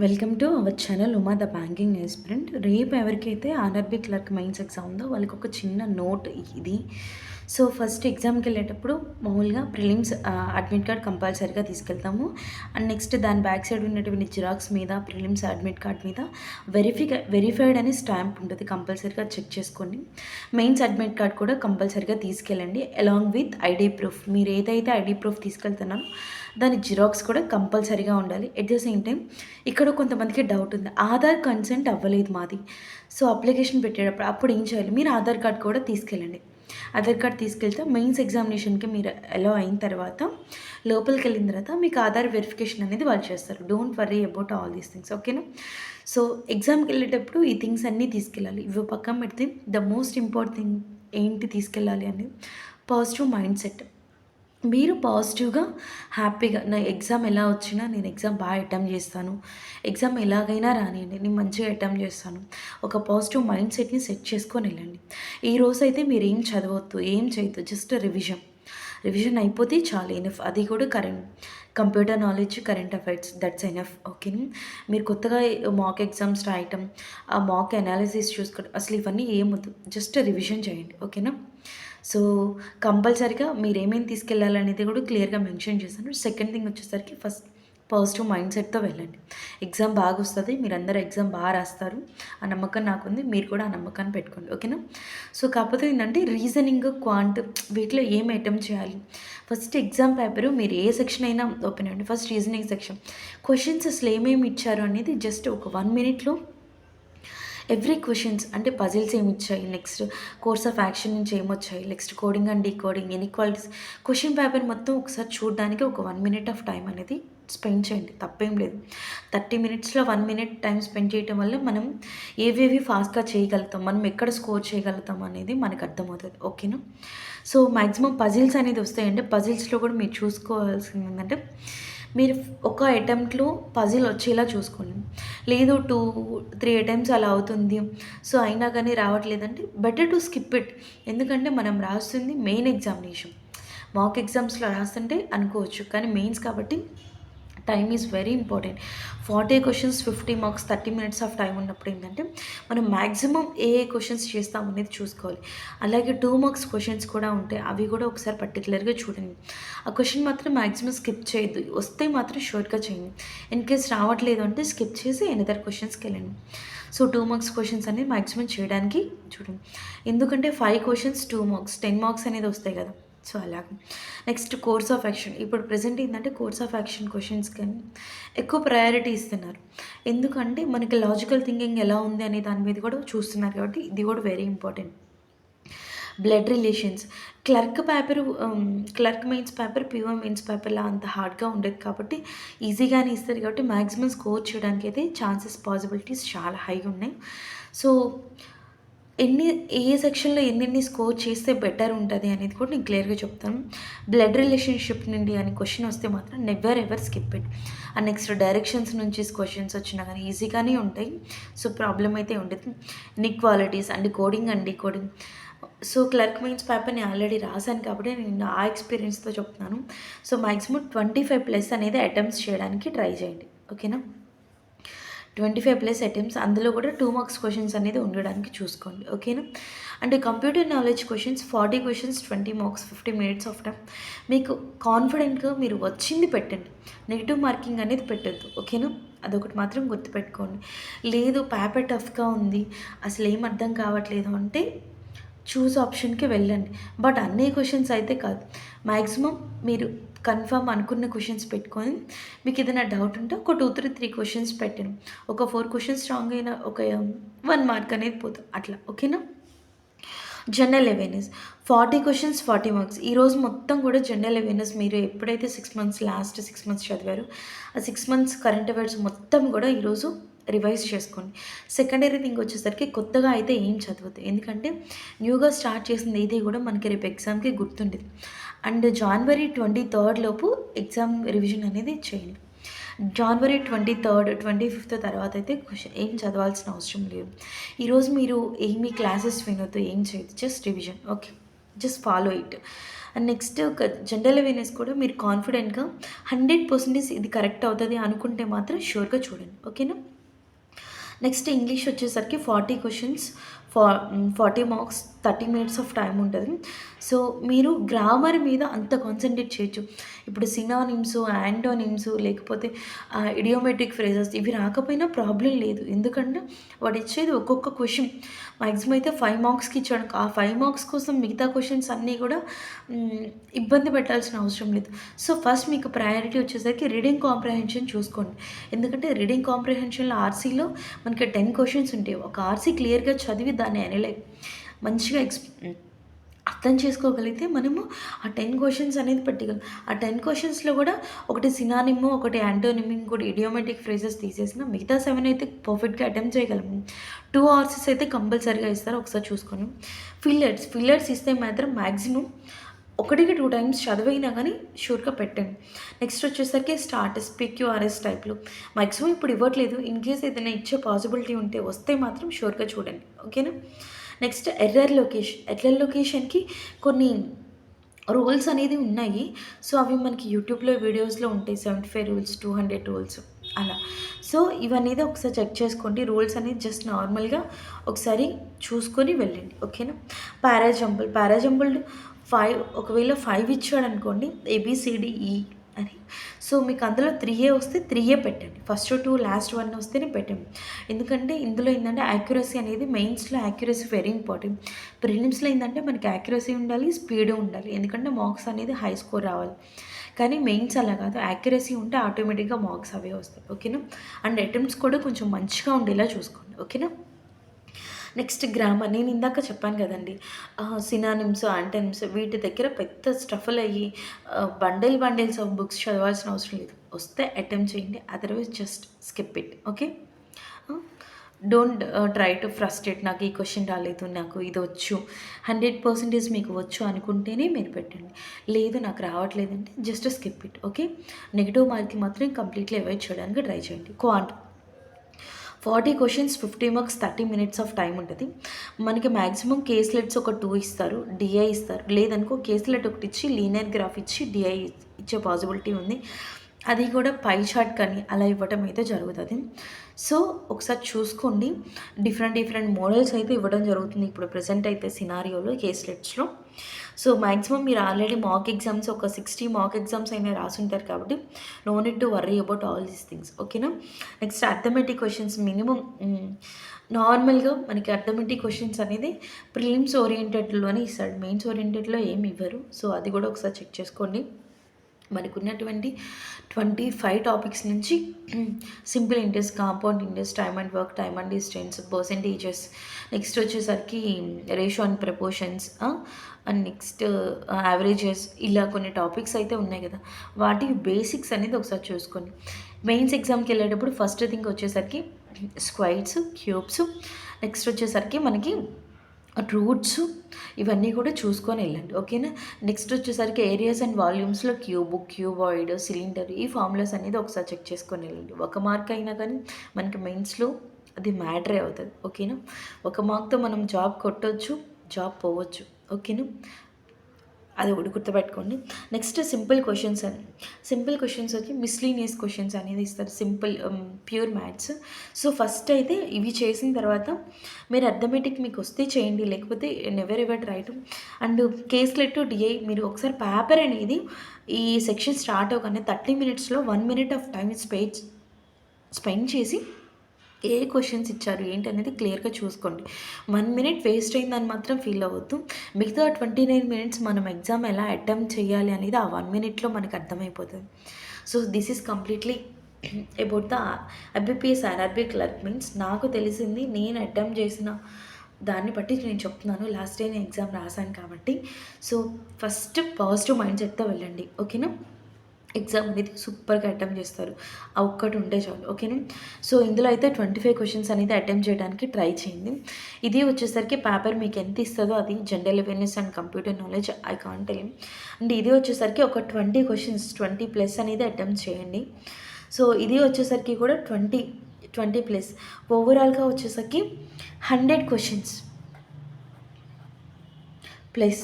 Welcome to our channel Uma the banking aspirant. రేపు ఎవరికైతే RRB clerk mains exam ఉందో వాళ్ళకి ఒక చిన్న నోట్ ఇది. సో ఫస్ట్ ఎగ్జామ్కి వెళ్ళేటప్పుడు మామూలుగా ప్రిలిమ్స్ అడ్మిట్ కార్డ్ కంపల్సరీగా తీసుకెళ్తాము. అండ్ నెక్స్ట్ దాని బ్యాక్ సైడ్ ఉన్నటువంటి జిరాక్స్ మీద ప్రిలిమ్స్ అడ్మిట్ కార్డ్ మీద వెరిఫైడ్ అని స్టాంప్ ఉంటుంది, కంపల్సరీగా చెక్ చేసుకోండి. మెయిన్స్ అడ్మిట్ కార్డ్ కూడా కంపల్సరీగా తీసుకెళ్ళండి అలాంగ్ విత్ ఐడి ప్రూఫ్. మీరు ఏదైతే ఐడి ప్రూఫ్ తీసుకెళ్తున్నారో దాని జిరాక్స్ కూడా కంపల్సరీగా ఉండాలి. ఎట్ ద సేమ్ టైం ఇక్కడ కొంతమందికి డౌట్ ఉంది, ఆధార్ కన్సెంట్ అవ్వలేదు మాది. సో అప్లికేషన్ పెట్టేటప్పుడు అప్పుడు ఏం చేయాలి, మీరు ఆధార్ కార్డ్ కూడా తీసుకెళ్ళండి. ఆధార్ కార్డ్ తీసుకెళ్తే మెయిన్స్ ఎగ్జామినేషన్కి మీరు అలో అయిన తర్వాత లోపలికి వెళ్ళిన తర్వాత మీకు ఆధార్ వెరిఫికేషన్ అనేది వాళ్ళు చేస్తారు. Don't worry about all these things, ఓకేనా? సో ఎగ్జామ్కి వెళ్ళేటప్పుడు ఈ థింగ్స్ అన్నీ తీసుకెళ్ళాలి. ఇవి పక్కన పెడితే ద మోస్ట్ ఇంపార్టెంట్ థింగ్ ఏంటి తీసుకెళ్ళాలి అనేది పాజిటివ్ మైండ్ సెట్. మీరు పాజిటివ్గా హ్యాపీగా నా ఎగ్జామ్ ఎలా వచ్చినా నేను ఎగ్జామ్ బాగా అటెంప్ట్ చేస్తాను, ఎగ్జామ్ ఎలాగైనా రానియండి నేను మంచిగా అటెంప్ట్ చేస్తాను, ఒక పాజిటివ్ మైండ్ సెట్ని సెట్ చేసుకొని వెళ్ళండి. ఈ రోజు అయితే మీరు ఏం చదవద్దు, ఏం చేయొద్దు, జస్ట్ రివిజన్ అయిపోతే చాలు, ఎనఫ్. అది కూడా computer knowledge, current affairs, that's enough, ఓకేనా? మీరు కొత్తగా మాక్ ఎగ్జామ్స్ రాయటం, ఆ మాక్ అనాలిసిస్ చూసుకోవడం అసలు ఇవన్నీ ఏమొద్దు, జస్ట్ రివిజన్ చేయండి, ఓకేనా? సో కంపల్సరీగా మీరు ఏమేమి తీసుకెళ్ళాలనేది కూడా క్లియర్గా మెన్షన్ చేశాను. సెకండ్ థింగ్ వచ్చేసరికి ఫస్ట్ పాజిటివ్ మైండ్ సెట్తో వెళ్ళండి. ఎగ్జామ్ బాగా వస్తుంది, మీరందరూ ఎగ్జామ్ బాగా రాస్తారు, ఆ నమ్మకం నాకుంది, మీరు కూడా ఆ నమ్మకాన్ని పెట్టుకోండి, ఓకేనా? సో కాకపోతే ఏంటంటే రీజనింగ్, క్వాంట్ వీటిలో ఏం అటెంప్ట్ చేయాలి. ఫస్ట్ ఎగ్జామ్ పేపరు మీరు ఏ సెక్షన్ అయినా ఓపెన్ అవ్వండి. ఫస్ట్ రీజనింగ్ సెక్షన్ క్వశ్చన్స్ అసలు ఏమేమి ఇచ్చారు అనేది జస్ట్ ఒక 1 minute ఎవ్రీ క్వశ్చన్స్ అంటే పజిల్స్ ఏమి ఇచ్చాయి, నెక్స్ట్ కోర్స్ ఆఫ్ యాక్షన్ నుంచి ఏమొచ్చాయి, next coding and decoding, inequalities, question paper మొత్తం ఒకసారి చూడడానికి ఒక 1 minute ఆఫ్ టైం అనేది స్పెండ్ చేయండి, తప్పేం లేదు. 30 minutesలో 1 minute టైం స్పెండ్ చేయడం వల్ల మనం ఏవేవి ఫాస్ట్గా చేయగలుగుతాం, మనం ఎక్కడ స్కోర్ చేయగలుగుతాం అనేది మనకు అర్థమవుతుంది, ఓకేనా? సో మ్యాక్సిమం పజిల్స్ అనేది వస్తాయంటే పజిల్స్లో కూడా మీరు చూసుకోవాల్సింది ఏంటంటే మీరు ఒక అటెంప్ట్లో పజిల్ వచ్చేలా చూసుకోండి. లేదు 2-3 అటెంప్ట్స్ అలా అవుతుంది, సో అయినా కానీ రావట్లేదంటే బెటర్ టు స్కిప్ ఇట్. ఎందుకంటే మనం రాస్తుంది మెయిన్ ఎగ్జామినేషన్. మాక్ ఎగ్జామ్స్లో రాస్తుంటే అనుకోవచ్చు, కానీ మెయిన్స్ కాబట్టి time is very important. 40 questions 50 marks 30 minutes of time ఉన్నప్పుడు ఏంటంటే మనం మ్యాక్సిమం ఏ క్వశ్చన్స్ చేస్తాం అనేది చూసుకోవాలి. అలాగే 2 marks క్వశ్చన్స్ కూడా ఉంటాయి, అవి కూడా ఒకసారి పర్టికులర్గా చూడండి. ఆ క్వశ్చన్ మాత్రం మ్యాక్సిమం స్కిప్ చేయొద్దు, వస్తే మాత్రం షూర్గా చేయండి. ఇన్ కేస్ రావట్లేదు అంటే స్కిప్ చేసి ఎనదర్ క్వశ్చన్స్కి వెళ్ళండి. సో 2 marks క్వశ్చన్స్ అనేది మ్యాక్సిమం చేయడానికి చూడండి. ఎందుకంటే 5 questions 2 marks 10 marks అనేది వస్తాయి కదా, సో అలాగే. Next course of action. ఇప్పుడు ప్రజెంట్ ఏంటంటే కోర్స్ ఆఫ్ యాక్షన్ క్వశ్చన్స్ కానీ ఎక్కువ ప్రయారిటీ ఇస్తున్నారు. ఎందుకంటే మనకి లాజికల్ థింకింగ్ ఎలా ఉంది అనే దాని మీద కూడా చూస్తున్నారు, కాబట్టి ఇది కూడా very important. Blood relations, clerk mains paper PO mains పేపర్లా అంత హార్డ్గా ఉండదు కాబట్టి ఈజీగానే ఇస్తారు, కాబట్టి మ్యాక్సిమం స్కోర్ చేయడానికి అయితే ఛాన్సెస్ పాసిబిలిటీస్ చాలా హై ఉన్నాయి. సో ఏ సెక్షన్లో ఎన్నెన్ని స్కోర్ చేస్తే బెటర్ ఉంటుంది అనేది కూడా నేను క్లియర్గా చెప్తాను. బ్లడ్ రిలేషన్షిప్ నుండి అని క్వశ్చన్ వస్తే మాత్రం never ever skip it. And next directions నుంచి క్వశ్చన్స్ వచ్చినా కానీ ఈజీగానే ఉంటాయి, సో ప్రాబ్లం అయితే ఉండదు. Inequalities and coding and decoding. So clerk mains paper నేను ఆల్రెడీ రాశాను కాబట్టి నేను ఆ ఎక్స్పీరియన్స్తో చెప్తున్నాను. సో మ్యాక్సిమం 25+ అనేది అటెంప్ట్స్ చేయడానికి ట్రై చేయండి, ఓకేనా? 25+ అటెంప్ట్స్, అందులో కూడా 2 marks క్వశ్చన్స్ అనేది ఉండడానికి చూసుకోండి, ఓకేనా? అంటే computer knowledge questions 40 questions 20 marks 50 minutes of time. మీకు కాన్ఫిడెంట్గా మీరు వచ్చింది పెట్టండి, నెగిటివ్ మార్కింగ్ అనేది పెట్టద్దు, ఓకేనా? అదొకటి మాత్రం గుర్తుపెట్టుకోండి. లేదు పేపర్ టఫ్గా ఉంది, అసలు ఏం అర్థం కావట్లేదు అంటే చూస్ ఆప్షన్కి వెళ్ళండి, బట్ అన్ని క్వశ్చన్స్ అయితే కాదు. మ్యాక్సిమం మీరు కన్ఫర్మ్ అనుకున్న క్వశ్చన్స్ పెట్టుకొని మీకు ఏదైనా డౌట్ ఉంటే ఒక 2-3 questions పెట్టండి. ఒక 4 questions రాంగ్ అయినా ఒక 1 mark అనేది పోతుంది అట్లా, ఓకేనా? General awareness 40 questions 40 marks. ఈరోజు మొత్తం కూడా జనరల్ అవేర్నెస్ మీరు ఎప్పుడైతే 6 months లాస్ట్ 6 months చదివారో ఆ 6 months కరెంట్ అఫైర్స్ మొత్తం కూడా ఈరోజు రివైజ్ చేసుకోండి. సెకండరీ థింగ్ వచ్చేసరికి కొత్తగా అయితే ఏం చదవద్దు, ఎందుకంటే న్యూగా స్టార్ట్ చేసింది ఏది కూడా మనకి రేపు ఎగ్జామ్కి గుర్తుండేది. అండ్ January 23rd లోపు ఎగ్జామ్ రివిజన్ అనేది చేయండి. January 23rd 25th తర్వాత అయితే ఏం చదవాల్సిన అవసరం లేదు. ఈరోజు మీరు ఏమీ క్లాసెస్ వినొద్దు, ఏం చేయొద్దు, just revision, okay? Just follow it. And next ఒక జనరల్ అవేర్నెస్ కూడా మీరు కాన్ఫిడెంట్గా 100% ఇది కరెక్ట్ అవుతుంది అనుకుంటే మాత్రం షూర్గా చూడండి. ఓకేనా. నెక్స్ట్ ఇంగ్లీష్ వచ్చేసరికి 40 questions, 40 marks, 30 minutes of time ఉంటుంది. సో మీరు గ్రామర్ మీద అంత కాన్సన్ట్రేట్ చేయొచ్చు. ఇప్పుడు సినానిమ్స్, యాంటోనిమ్స్, లేకపోతే ఇడియోమెట్రిక్ ఫ్రేజెస్ ఇవి రాకపోయినా ప్రాబ్లం లేదు. ఎందుకంటే వాడు ఇచ్చేది ఒక్కొక్క క్వశ్చన్ మ్యాక్సిమం అయితే 5 మార్క్స్కి ఇచ్చాడు. ఆ 5 మార్క్స్ కోసం మిగతా క్వశ్చన్స్ అన్నీ కూడా ఇబ్బంది పెట్టాల్సిన అవసరం లేదు. సో ఫస్ట్ మీకు ప్రయారిటీ వచ్చేసరికి రీడింగ్ కాంప్రహెన్షన్ చూసుకోండి. ఎందుకంటే రీడింగ్ కాంప్రహెన్షన్లో ఆర్సీలో మనకి 10 క్వశ్చన్స్ ఉంటాయి. ఒక ఆర్సీ క్లియర్గా చదివి దాన్ని మంచిగా అర్థం చేసుకోగలిగితే మనము ఆ 10 క్వశ్చన్స్ అనేది పెట్టగలం. ఆ 10 క్వశ్చన్స్లో కూడా ఒకటి సినానిమ్, ఒకటి యాంటోనిమ్, ఇంకోటి ఇడియోమెటిక్ ఫ్రేజెస్ తీసేసిన మిగతా 7 అయితే పర్ఫెక్ట్గా అటెంప్ట్ చేయగలము. 2 ఆర్సీస్ అయితే కంపల్సరీగా ఇస్తారు, ఒకసారి చూసుకొని. ఫిల్లర్స్ ఇస్తే మాత్రం మ్యాక్సిమం 1కి 2 టైమ్స్ చదివైనా కానీ షూర్గా పెట్టండి. నెక్స్ట్ వచ్చేసరికి స్టార్టర్స్, PQRS టైప్లు మ్యాక్సిమం ఇప్పుడు ఇవ్వట్లేదు. ఇన్ కేస్ ఏదైనా ఇచ్చే పాసిబిలిటీ ఉంటే వస్తే మాత్రం షూర్గా చూడండి. ఓకేనా. నెక్స్ట్ ఎర్రర్ లొకేషన్కి కొన్ని రూల్స్ అనేది ఉన్నాయి. సో అవి మనకి యూట్యూబ్లో వీడియోస్లో ఉంటాయి. 75 రూల్స్, 200 రూల్స్ అలా. సో ఇవన్నీ ఒకసారి చెక్ చేసుకోండి. రూల్స్ అనేది జస్ట్ నార్మల్గా ఒకసారి చూసుకొని వెళ్ళండి. ఓకేనా. పారాజంపుల్ 5, ఒకవేళ 5 ఇచ్చాడు అనుకోండి, ABCDE అని. సో మీకు అందులో 3A వస్తే 3A పెట్టండి. ఫస్ట్ 2, లాస్ట్ 1 వస్తేనే పెట్టండి. ఎందుకంటే ఇందులో ఏంటంటే యాక్యురసీ అనేది, మెయిన్స్లో యాక్యురసీ వెరీ ఇంపార్టెంట్. ప్రిలిమ్స్లో ఏంటంటే మనకి యాక్యురసీ ఉండాలి, స్పీడ్ ఉండాలి. ఎందుకంటే మార్క్స్ అనేది హై స్కోర్ రావాలి. కానీ మెయిన్స్ అలా కాదు, యాక్యురసీ ఉంటే ఆటోమేటిక్గా మార్క్స్ అవే వస్తాయి. ఓకేనా. అండ్ అటెంప్ట్స్ కూడా కొంచెం మంచిగా ఉండేలా చూసుకోండి. ఓకేనా. నెక్స్ట్ గ్రామర్, నేను ఇందాక చెప్పాను కదండి, సినానిమ్స్, యాంటనిమ్స్ వీటి దగ్గర పెద్ద స్టఫల్ అయ్యి బండిల్స్ ఆఫ్ బుక్స్ చదవాల్సిన అవసరం లేదు. వస్తే అటెంప్ట్ చేయండి, otherwise just skip it. Okay. Don't try to frustrate. నాకు ఈ క్వశ్చన్ రాలేదు, నాకు ఇది వచ్చు. 100% మీకు వచ్చు అనుకుంటేనే మీరు పెట్టండి. లేదు నాకు రావట్లేదంటే just skip it. Okay. Negative మార్క్కి మాత్రం కంప్లీట్లీ అవాయిడ్ చేయడానికి ట్రై చేయండి. 40 questions, 50 marks, 30 minutes of time ఉంటుంది. మనకి మ్యాక్సిమం కేస్లెట్స్ ఒక 2 ఇస్తారు, డిఐ ఇస్తారు. లేదనుకో కేస్లెట్ ఒకటి ఇచ్చి లీనియర్ గ్రాఫ్ ఇచ్చి డిఐ ఇచ్చే పాసిబిలిటీ ఉంది. అది కూడా పై చార్ట్ కానీ అలా ఇవ్వటం అయితే జరుగుతుంది. సో ఒకసారి చూసుకోండి. డిఫరెంట్ మోడల్స్ అయితే ఇవ్వడం జరుగుతుంది ఇప్పుడు ప్రెజెంట్ అయితే సినారియోలో, కేస్లెట్స్లో. సో మ్యాక్సిమం మీరు ఆల్రెడీ మాక్ ఎగ్జామ్స్ ఒక 60 మాక్ ఎగ్జామ్స్ అయినా రాసుంటారు కాబట్టి no need to worry about all these things. ఓకేనా. నెక్స్ట్ అర్థమెటిక్ క్వశ్చన్స్ మినిమం నార్మల్గా మనకి అర్థమెటిక్ క్వశ్చన్స్ అనేది ప్రిలిమ్స్ ఓరియంటెడ్లోనే ఇస్తాడు, మెయిన్స్ ఓరియంటెడ్లో ఏమి ఇవ్వరు. సో అది కూడా ఒకసారి చెక్ చేసుకోండి. మనకు ఉన్నటువంటి 25 టాపిక్స్ నుంచి simple interest, compound interest, time and work, time and distance, percentages, next వచ్చేసరికి ratio and proportions, and next averages, ఇలా కొన్ని టాపిక్స్ అయితే ఉన్నాయి కదా, వాటి బేసిక్స్ అనేది ఒకసారి చూసుకోండి. మెయిన్స్ ఎగ్జామ్కి వెళ్ళేటప్పుడు ఫస్ట్ థింగ్ వచ్చేసరికి స్క్వైర్స్, క్యూబ్స్, నెక్స్ట్ వచ్చేసరికి మనకి రూట్స్, ఇవన్నీ కూడా చూసుకొని వెళ్ళండి. ఓకేనా. నెక్స్ట్ వచ్చేసరికి ఏరియాస్ అండ్ వాల్యూమ్స్లో క్యూబాయిడ్, సిలిండర్, ఈ ఫార్ములాస్ అనేది ఒకసారి చెక్ చేసుకొని వెళ్ళండి. 1 మార్క్ అయినా కానీ మనకి మెయిన్స్లో అది మ్యాటరే అవుతుంది. ఓకేనా. 1 మార్క్తో మనం జాబ్ కొట్టవచ్చు, జాబ్ పోవచ్చు. ఓకేనా. అది ఒకటి గుర్తుపెట్టుకోండి. నెక్స్ట్ సింపుల్ క్వశ్చన్స్ వచ్చి మిస్లీనియస్ క్వశ్చన్స్ అనేది ఇస్తారు, simple pure maths. So first అయితే ఇవి చేసిన తర్వాత మీరు అర్థమెటిక్ మీకు వస్తే చేయండి, లేకపోతే never ever try to. And caselet, DI మీరు ఒకసారి పేపర్ అనేది ఈ సెక్షన్ స్టార్ట్ అవ్వగానే 30 మినిట్స్లో 1 మినిట్ ఆఫ్ టైం స్పెండ్ చేసి ఏ క్వశ్చన్స్ ఇచ్చారు ఏంటి అనేది క్లియర్గా చూసుకోండి. 1 మినిట్ వేస్ట్ అయిందని మాత్రం ఫీల్ అవ్వద్దు. మిగతా 29 మినిట్స్ మనం ఎగ్జామ్ ఎలా అటెంప్ట్ చేయాలి అనేది ఆ 1 మినిట్లో మనకు అర్థమైపోతుంది. So this is completely about the IBPS RRB clerk means. నాకు తెలిసింది, నేను అటెంప్ట్ చేసిన దాన్ని బట్టి నేను చెప్తున్నాను. లాస్ట్ డే నేను ఎగ్జామ్ రాశాను కాబట్టి. సో ఫస్ట్ పాజిటివ్ మైండ్ సెట్తో వెళ్ళండి. ఓకేనా. ఎగ్జామ్ అనేది సూపర్గా అటెంప్ట్ చేస్తారు, ఆ ఒక్కటి ఉంటే చాలు. ఓకేనా. సో ఇందులో అయితే 25 క్వశ్చన్స్ అనేది అటెంప్ట్ చేయడానికి ట్రై చేయండి. ఇది వచ్చేసరికి పేపర్ మీకు ఎంత ఇస్తుందో అది general awareness and computer knowledge, I can't tell. And ఇది వచ్చేసరికి ఒక 20 క్వశ్చన్స్ 20+ అనేది అటెంప్ట్ చేయండి. సో ఇది వచ్చేసరికి కూడా 20+ ఓవరాల్గా వచ్చేసరికి 100 క్వశ్చన్స్ ప్లస్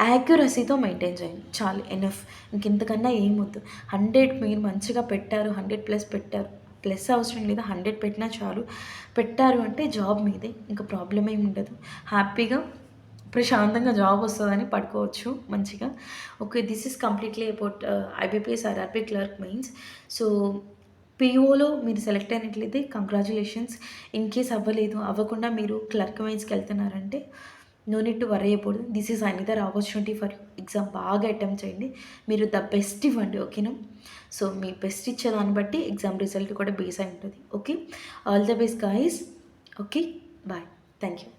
యాక్యురసీతో మెయింటైన్ చేయండి. చాలు ఎనఫ్. ఇంకింతకన్నా ఏమొద్దు. 100 మీరు మంచిగా పెట్టారు. 100 ప్లస్ పెట్టారు. ప్లస్ అవసరం లేదు. 100 పెట్టినా చాలు. పెట్టారు అంటే జాబ్ మీదే. ఇంక ప్రాబ్లమ్ ఏమి ఉండదు. హ్యాపీగా ప్రశాంతంగా జాబ్ వస్తదని పడుకోవచ్చు మంచిగా. Okay. This is completely about IBPS RRB clerk mains. So, పీఓలో మీరు సెలెక్ట్ అయినట్లయితే కంగ్రాచ్యులేషన్స్. ఇన్‌కేస్ అవ్వలేదు, అవ్వకుండా మీరు క్లర్క్ మెయిన్స్‌కెళ్తున్నారంటే no need to worry about it. This is another opportunity for you. Exam బాగా అటెంప్ట్ చేయండి. మీరు ద బెస్ట్ ఇవ్వండి. ఓకేనా? సో, మీ బెస్ట్ ఇచ్చేదాన్ని బట్టి ఎగ్జామ్ రిజల్ట్ కూడా బేస్ అయి ఉంటది. Okay. All the best guys. Okay. Bye. Thank you.